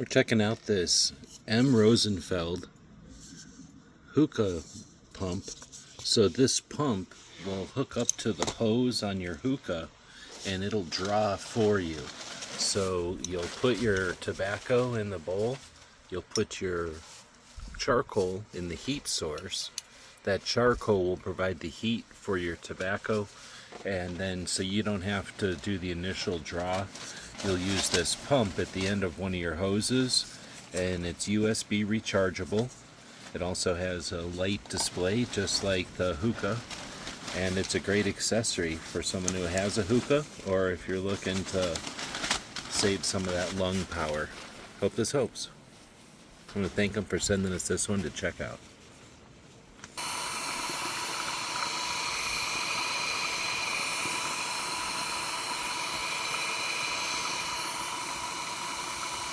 We're checking out this M. Rosenfeld hookah pump. So this pump will hook up to the hose on your hookah and it'll draw for you. So you'll put your tobacco in the bowl, you'll put your charcoal in the heat source. That charcoal will provide the heat for your tobacco, and then so you don't have to do the initial draw, you'll use this pump at the end of one of your hoses, and it's USB rechargeable. It also has a light display just like the hookah, and it's a great accessory for someone who has a hookah, or if you're looking to save some of that lung power. Hope this helps. I want to thank them for sending us this one to check out.